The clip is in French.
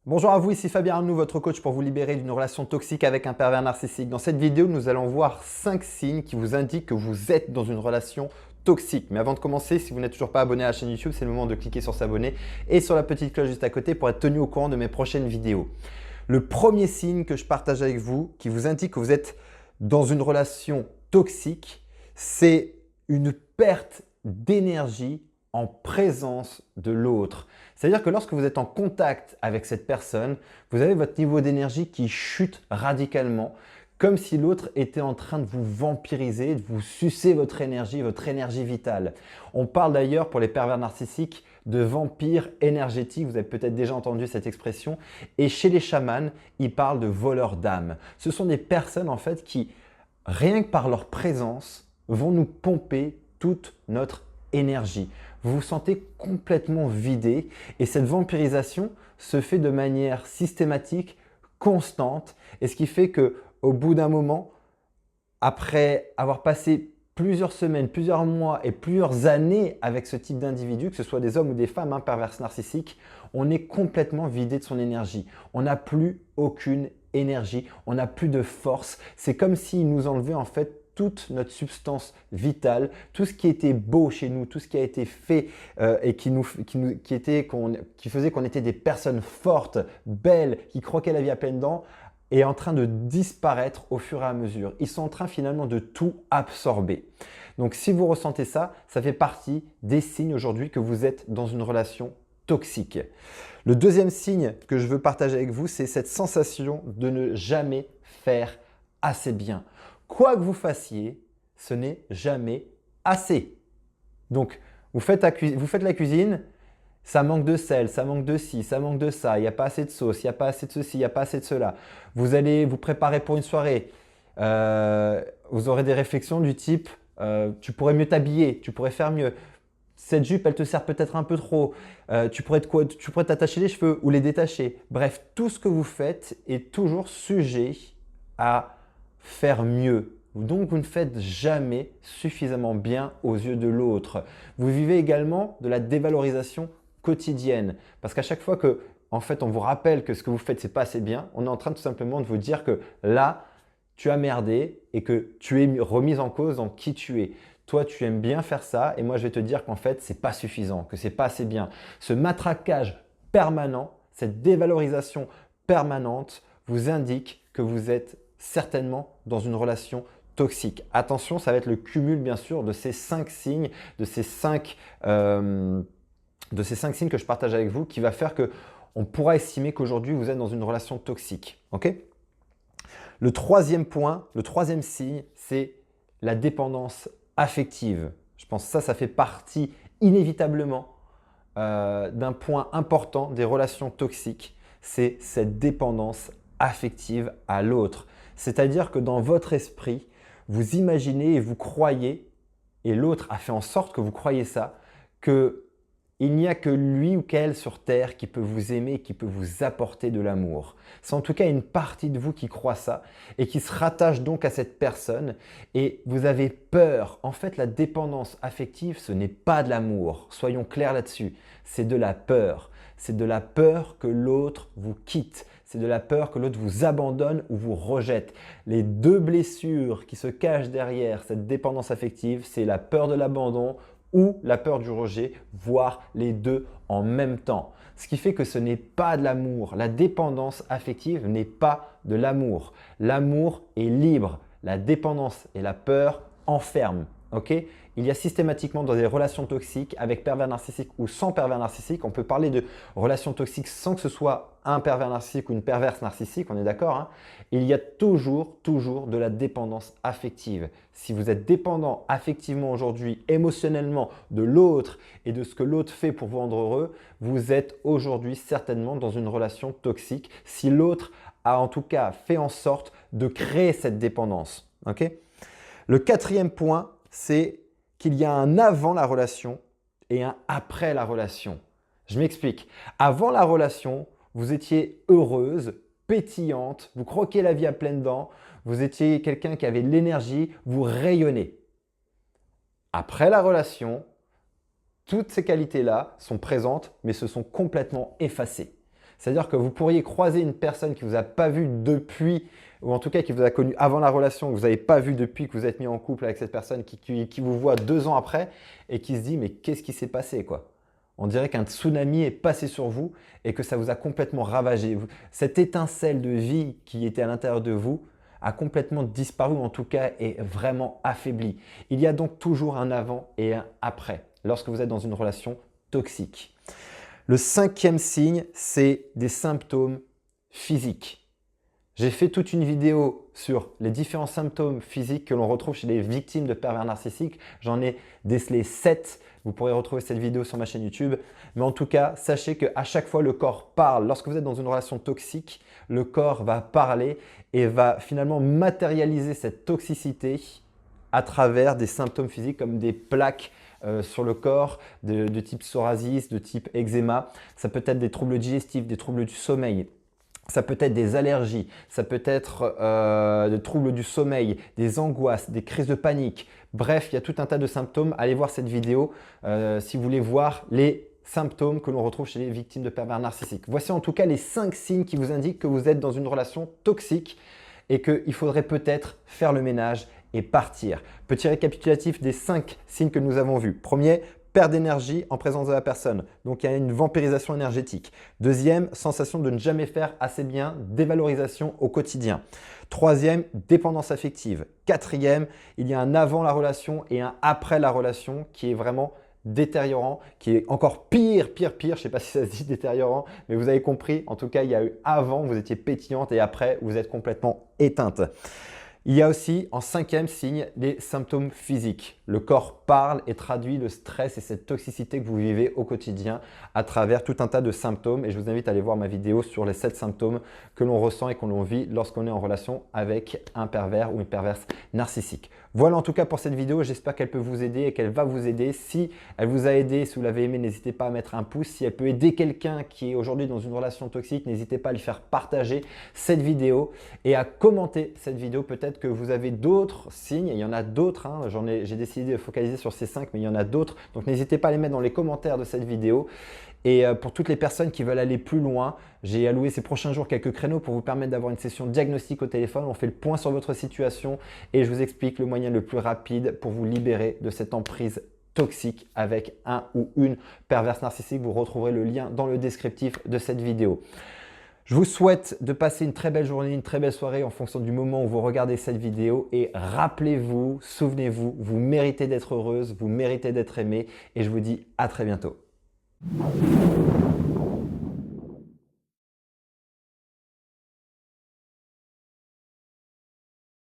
Bonjour à vous, ici Fabien Arnoux, votre coach pour vous libérer d'une relation toxique avec un pervers narcissique. Dans cette vidéo, nous allons voir 5 signes qui vous indiquent que vous êtes dans une relation toxique. Mais avant de commencer, si vous n'êtes toujours pas abonné à la chaîne YouTube, c'est le moment de cliquer sur s'abonner et sur la petite cloche juste à côté pour être tenu au courant de mes prochaines vidéos. Le premier signe que je partage avec vous, qui vous indique que vous êtes dans une relation toxique, c'est une perte d'énergie en présence de l'autre. C'est-à-dire que lorsque vous êtes en contact avec cette personne, vous avez votre niveau d'énergie qui chute radicalement, comme si l'autre était en train de vous vampiriser, de vous sucer votre énergie vitale. On parle d'ailleurs pour les pervers narcissiques de vampires énergétiques, vous avez peut-être déjà entendu cette expression, et chez les chamans, ils parlent de voleurs d'âme. Ce sont des personnes en fait qui, rien que par leur présence, vont nous pomper toute notre énergie. Vous vous sentez complètement vidé et cette vampirisation se fait de manière systématique, constante, et ce qui fait qu'au bout d'un moment, après avoir passé plusieurs semaines, plusieurs mois et plusieurs années avec ce type d'individu, que ce soit des hommes ou des femmes pervers narcissiques, on est complètement vidé de son énergie. On n'a plus aucune énergie, on n'a plus de force. C'est comme s'il nous enlevait en fait toute notre substance vitale, tout ce qui était beau chez nous, tout ce qui a été fait et qui faisait qu'on était des personnes fortes, belles, qui croquaient la vie à pleines dents, est en train de disparaître au fur et à mesure. Ils sont en train finalement de tout absorber. Donc si vous ressentez ça, ça fait partie des signes aujourd'hui que vous êtes dans une relation toxique. Le deuxième signe que je veux partager avec vous, c'est cette sensation de ne jamais faire assez bien. Quoi que vous fassiez, ce n'est jamais assez. Donc, vous faites la cuisine, ça manque de sel, ça manque de ci, ça manque de ça, il n'y a pas assez de sauce, il n'y a pas assez de ceci, il n'y a pas assez de cela. Vous allez vous préparer pour une soirée. Vous aurez des réflexions du type tu pourrais mieux t'habiller, tu pourrais faire mieux. Cette jupe, elle te sert peut-être un peu trop. Tu pourrais t'attacher les cheveux ou les détacher. Bref, tout ce que vous faites est toujours sujet à faire mieux. Donc, vous ne faites jamais suffisamment bien aux yeux de l'autre. Vous vivez également de la dévalorisation quotidienne. Parce qu'à chaque fois que, en fait, on vous rappelle que ce que vous faites, c'est pas assez bien, on est en train tout simplement de vous dire que là, tu as merdé et que tu es remise en cause dans qui tu es. Toi, tu aimes bien faire ça et moi, je vais te dire qu'en fait, c'est pas suffisant, que c'est pas assez bien. Ce matraquage permanent, cette dévalorisation permanente vous indique que vous êtes certainement dans une relation toxique. Attention, ça va être le cumul bien sûr de ces 5 signes, de ces 5 signes que je partage avec vous qui va faire qu'on pourra estimer qu'aujourd'hui vous êtes dans une relation toxique. Ok ? Le troisième point, le troisième signe, c'est la dépendance affective. Je pense que ça fait partie inévitablement d'un point important des relations toxiques, c'est cette dépendance affective à l'autre. C'est-à-dire que dans votre esprit, vous imaginez et vous croyez, et l'autre a fait en sorte que vous croyez ça, qu'il n'y a que lui ou qu'elle sur Terre qui peut vous aimer, qui peut vous apporter de l'amour. C'est en tout cas une partie de vous qui croit ça et qui se rattache donc à cette personne et vous avez peur. En fait, la dépendance affective, ce n'est pas de l'amour. Soyons clairs là-dessus. C'est de la peur. C'est de la peur que l'autre vous quitte. C'est de la peur que l'autre vous abandonne ou vous rejette. Les deux blessures qui se cachent derrière cette dépendance affective, c'est la peur de l'abandon ou la peur du rejet, voire les deux en même temps. Ce qui fait que ce n'est pas de l'amour. La dépendance affective n'est pas de l'amour. L'amour est libre. La dépendance et la peur enferment. Okay ? Il y a systématiquement dans des relations toxiques avec pervers narcissique ou sans pervers narcissique, on peut parler de relations toxiques sans que ce soit un pervers narcissique ou une perverse narcissique, on est d'accord hein. Il y a toujours de la dépendance affective. Si vous êtes dépendant affectivement aujourd'hui, émotionnellement de l'autre et de ce que l'autre fait pour vous rendre heureux, vous êtes aujourd'hui certainement dans une relation toxique si l'autre a en tout cas fait en sorte de créer cette dépendance. Okay ? Le quatrième point, c'est qu'il y a un avant la relation et un après la relation. Je m'explique. Avant la relation, vous étiez heureuse, pétillante, vous croquiez la vie à pleines dents, vous étiez quelqu'un qui avait de l'énergie, vous rayonnez. Après la relation, toutes ces qualités-là sont présentes, mais se sont complètement effacées. C'est-à-dire que vous pourriez croiser une personne qui ne vous a pas vu depuis, ou en tout cas qui vous a connu avant la relation, que vous n'avez pas vu depuis que vous êtes mis en couple avec cette personne, qui vous voit 2 ans après et qui se dit « mais qu'est-ce qui s'est passé quoi ?» On dirait qu'un tsunami est passé sur vous et que ça vous a complètement ravagé. Cette étincelle de vie qui était à l'intérieur de vous a complètement disparu, ou en tout cas est vraiment affaiblie. Il y a donc toujours un avant et un après lorsque vous êtes dans une relation toxique. Le 5e signe, c'est des symptômes physiques. J'ai fait toute une vidéo sur les différents symptômes physiques que l'on retrouve chez les victimes de pervers narcissiques. J'en ai décelé 7. Vous pourrez retrouver cette vidéo sur ma chaîne YouTube. Mais en tout cas, sachez qu'à chaque fois, le corps parle. Lorsque vous êtes dans une relation toxique, le corps va parler et va finalement matérialiser cette toxicité à travers des symptômes physiques comme des plaques sur le corps de type psoriasis, de type eczéma. Ça peut être des troubles digestifs, des troubles du sommeil. Ça peut être des allergies, ça peut être des troubles du sommeil, des angoisses, des crises de panique. Bref, il y a tout un tas de symptômes. Allez voir cette vidéo si vous voulez voir les symptômes que l'on retrouve chez les victimes de pervers narcissiques. Voici en tout cas les 5 signes qui vous indiquent que vous êtes dans une relation toxique et qu'il faudrait peut-être faire le ménage et partir. Petit récapitulatif des 5 signes que nous avons vus. Premier, perte d'énergie en présence de la personne. Donc, il y a une vampirisation énergétique. Deuxième, sensation de ne jamais faire assez bien, dévalorisation au quotidien. Troisième, dépendance affective. Quatrième, il y a un avant la relation et un après la relation qui est vraiment détériorant, qui est encore pire. Je ne sais pas si ça se dit détériorant, mais vous avez compris. En tout cas, il y a eu avant, vous étiez pétillante et après, vous êtes complètement éteinte. Il y a aussi en 5e signe les symptômes physiques. Le corps parle et traduit le stress et cette toxicité que vous vivez au quotidien à travers tout un tas de symptômes. Et je vous invite à aller voir ma vidéo sur les 7 symptômes que l'on ressent et que l'on vit lorsqu'on est en relation avec un pervers ou une perverse narcissique. Voilà en tout cas pour cette vidéo. J'espère qu'elle peut vous aider et qu'elle va vous aider. Si elle vous a aidé, si vous l'avez aimé, n'hésitez pas à mettre un pouce. Si elle peut aider quelqu'un qui est aujourd'hui dans une relation toxique, n'hésitez pas à lui faire partager cette vidéo et à commenter cette vidéo. Peut-être que vous avez d'autres signes, et il y en a d'autres, hein. J'ai décidé de focaliser sur ces 5, mais il y en a d'autres. Donc n'hésitez pas à les mettre dans les commentaires de cette vidéo. Et pour toutes les personnes qui veulent aller plus loin, j'ai alloué ces prochains jours quelques créneaux pour vous permettre d'avoir une session diagnostic au téléphone. On fait le point sur votre situation et je vous explique le moyen le plus rapide pour vous libérer de cette emprise toxique avec un ou une perverse narcissique. Vous retrouverez le lien dans le descriptif de cette vidéo. Je vous souhaite de passer une très belle journée, une très belle soirée en fonction du moment où vous regardez cette vidéo. Et rappelez-vous, souvenez-vous, vous méritez d'être heureuse, vous méritez d'être aimée. Et je vous dis à très bientôt.